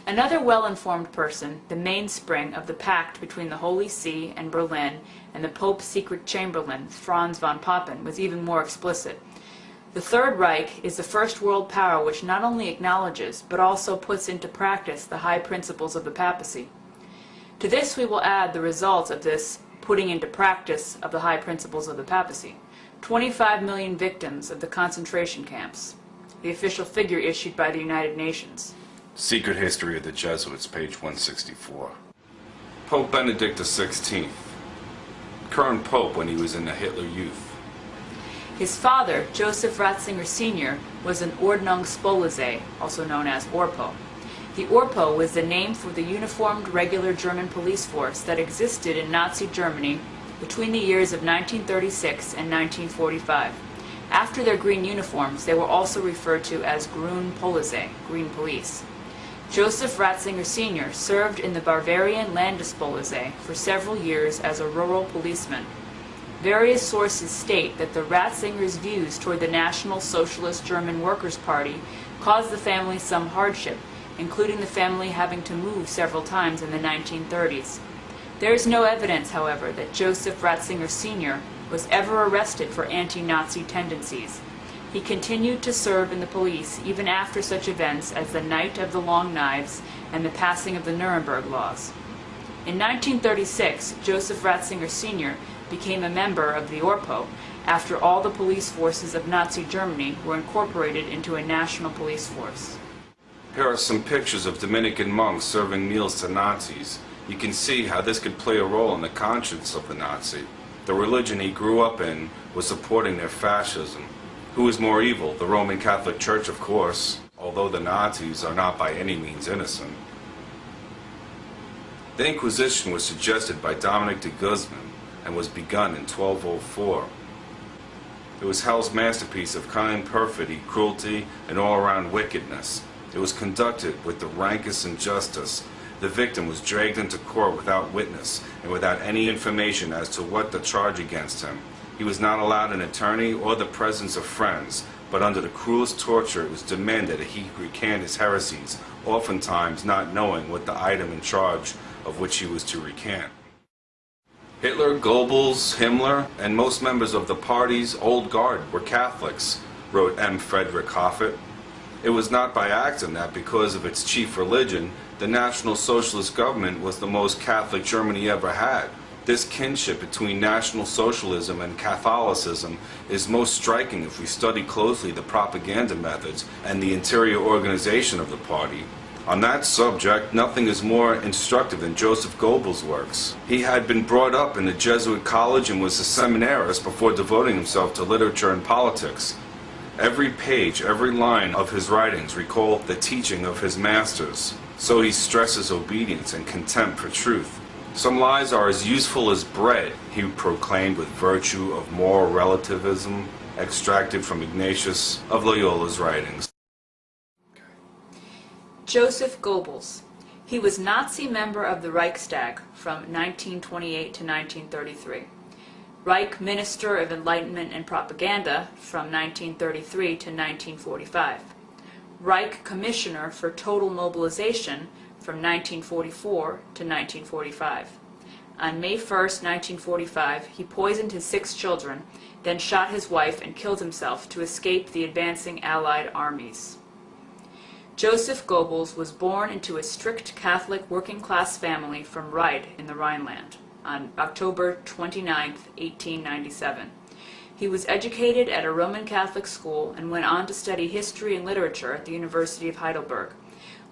Another well-informed person, the mainspring of the pact between the Holy See and Berlin and the Pope's secret chamberlain, Franz von Papen, was even more explicit. The Third Reich is the first world power which not only acknowledges, but also puts into practice the high principles of the papacy. To this we will add the results of this putting into practice of the high principles of the papacy. 25 million victims of the concentration camps, the official figure issued by the United Nations. Secret History of the Jesuits, page 164. Pope Benedict XVI, current pope when he was in the Hitler Youth. His father, Joseph Ratzinger Sr., was an Ordnungspolizei, also known as Orpo. The Orpo was the name for the uniformed regular German police force that existed in Nazi Germany between the years of 1936 and 1945. After their green uniforms, they were also referred to as Grün Polizei, Green Police. Joseph Ratzinger Sr. served in the Bavarian Landespolizei for several years as a rural policeman. Various sources state that the Ratzingers' views toward the National Socialist German Workers' Party caused the family some hardship, including the family having to move several times in the 1930s. There is no evidence, however, that Joseph Ratzinger Sr. was ever arrested for anti-Nazi tendencies. He continued to serve in the police even after such events as the Night of the Long Knives and the passing of the Nuremberg Laws. In 1936, Joseph Ratzinger Sr. became a member of the Orpo after all the police forces of Nazi Germany were incorporated into a national police force. Here are some pictures of Dominican monks serving meals to Nazis. You can see how this could play a role in the conscience of the Nazi. The religion he grew up in was supporting their fascism. Who is more evil? The Roman Catholic Church, of course, although the Nazis are not by any means innocent. The Inquisition was suggested by Dominic de Guzman and was begun in 1204. It was hell's masterpiece of kind perfidy, cruelty, and all-around wickedness. It was conducted with the rankest injustice. The victim was dragged into court without witness and without any information as to what the charge against him. He was not allowed an attorney or the presence of friends, but under the cruelest torture it was demanded that he recant his heresies, oftentimes not knowing what the item in charge of which he was to recant. Hitler, Goebbels, Himmler, and most members of the party's old guard were Catholics, wrote M. Frederick Hoffet. It was not by accident that because of its chief religion, the National Socialist government was the most Catholic Germany ever had. This kinship between National Socialism and Catholicism is most striking if we study closely the propaganda methods and the interior organization of the party. On that subject, nothing is more instructive than Joseph Goebbels' works. He had been brought up in a Jesuit college and was a seminarist before devoting himself to literature and politics. Every page, every line of his writings recall the teaching of his masters. So he stresses obedience and contempt for truth. Some lies are as useful as bread, he proclaimed with virtue of moral relativism, extracted from Ignatius of Loyola's writings. Joseph Goebbels. He was Nazi member of the Reichstag from 1928 to 1933. Reich Minister of Enlightenment and Propaganda from 1933 to 1945. Reich Commissioner for Total Mobilization from 1944 to 1945. On May 1, 1945, he poisoned his 6 children, then shot his wife and killed himself to escape the advancing Allied armies. Joseph Goebbels was born into a strict Catholic working-class family from Ried in the Rhineland on October 29, 1897. He was educated at a Roman Catholic school and went on to study history and literature at the University of Heidelberg.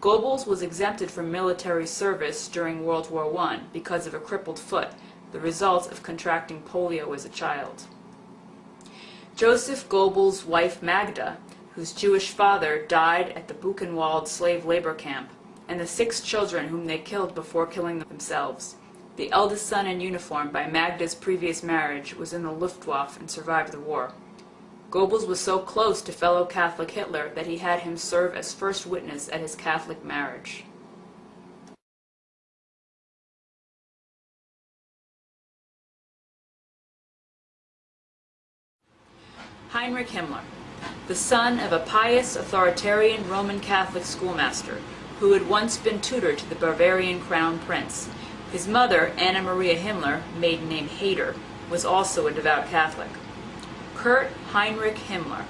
Goebbels was exempted from military service during World War I because of a crippled foot, the result of contracting polio as a child. Joseph Goebbels' wife Magda, whose Jewish father died at the Buchenwald slave labor camp, and the 6 children whom they killed before killing themselves. The eldest son in uniform by Magda's previous marriage was in the Luftwaffe and survived the war. Goebbels was so close to fellow Catholic Hitler that he had him serve as first witness at his Catholic marriage. Heinrich Himmler, the son of a pious authoritarian Roman Catholic schoolmaster, who had once been tutor to the Bavarian crown prince. His mother, Anna Maria Himmler, maiden name Hader, was also a devout Catholic. Kurt Heinrich Himmler,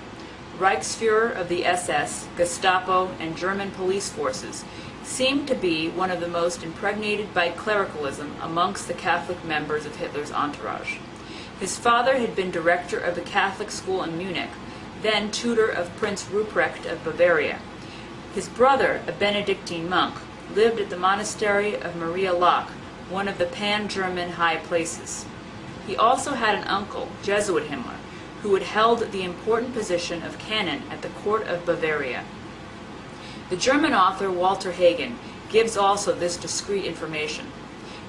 Reichsfuhrer of the SS, Gestapo, and German police forces, seemed to be one of the most impregnated by clericalism amongst the Catholic members of Hitler's entourage. His father had been director of the Catholic school in Munich, then tutor of Prince Ruprecht of Bavaria. His brother, a Benedictine monk, lived at the monastery of Maria Laach, one of the pan-German high places. He also had an uncle, Jesuit Himmler, who had held the important position of canon at the court of Bavaria. The German author Walter Hagen gives also this discreet information.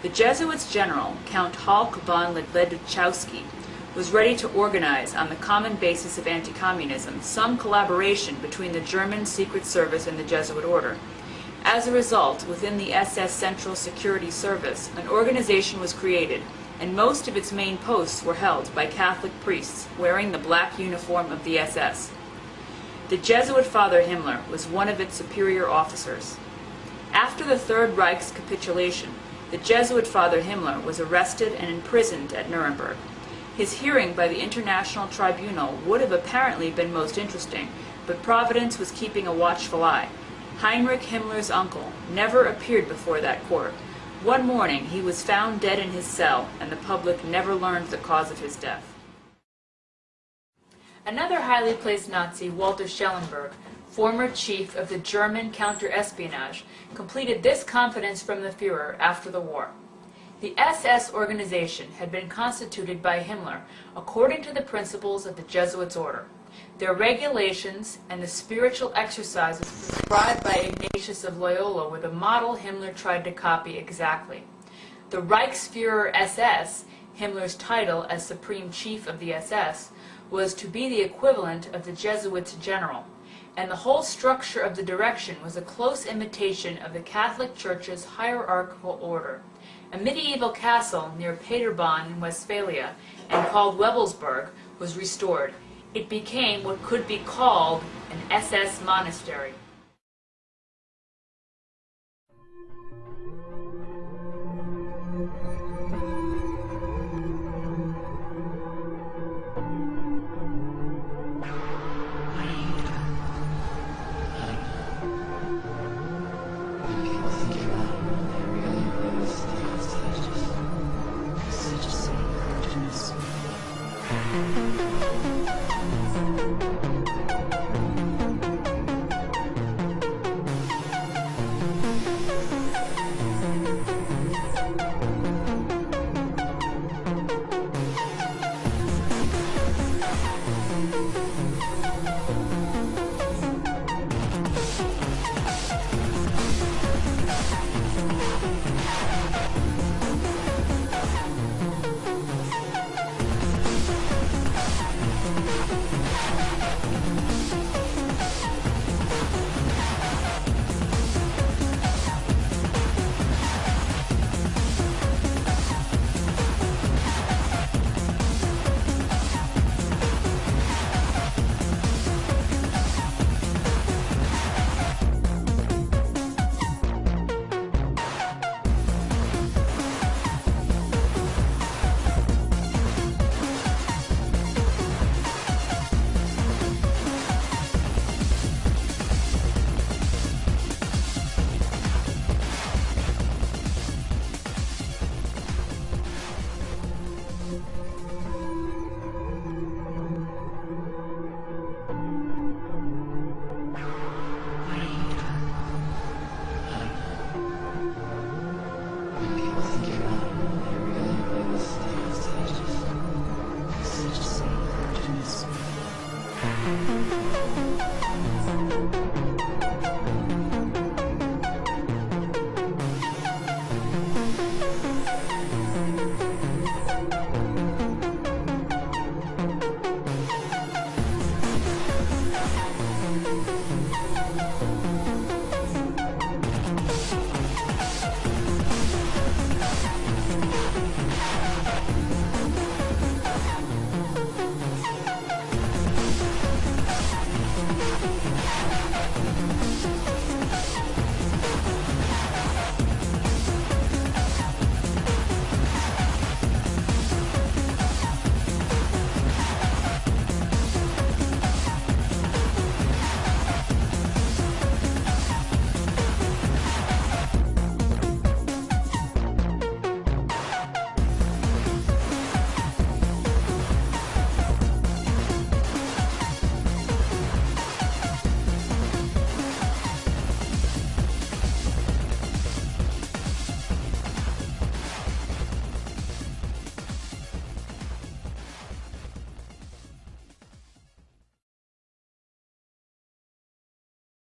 The Jesuits' general, Count Halk von Ledeczowski, was ready to organize, on the common basis of anti-communism, some collaboration between the German Secret Service and the Jesuit order. As a result, within the SS Central Security Service, an organization was created, and most of its main posts were held by Catholic priests wearing the black uniform of the SS. The Jesuit Father Himmler was one of its superior officers. After the Third Reich's capitulation, the Jesuit Father Himmler was arrested and imprisoned at Nuremberg. His hearing by the International Tribunal would have apparently been most interesting, but Providence was keeping a watchful eye. Heinrich Himmler's uncle never appeared before that court. One morning he was found dead in his cell, and the public never learned the cause of his death. Another highly placed Nazi, Walter Schellenberg, former chief of the German counter-espionage, completed this confidence from the Führer after the war. The SS organization had been constituted by Himmler according to the principles of the Jesuits' order. Their regulations and the spiritual exercises prescribed by Ignatius of Loyola were the model Himmler tried to copy exactly. The Reichsfuhrer SS, Himmler's title as Supreme Chief of the SS, was to be the equivalent of the Jesuits' general, and the whole structure of the direction was a close imitation of the Catholic Church's hierarchical order. A medieval castle near Paderborn in Westphalia, and called Wewelsburg, was restored. It became what could be called an SS monastery.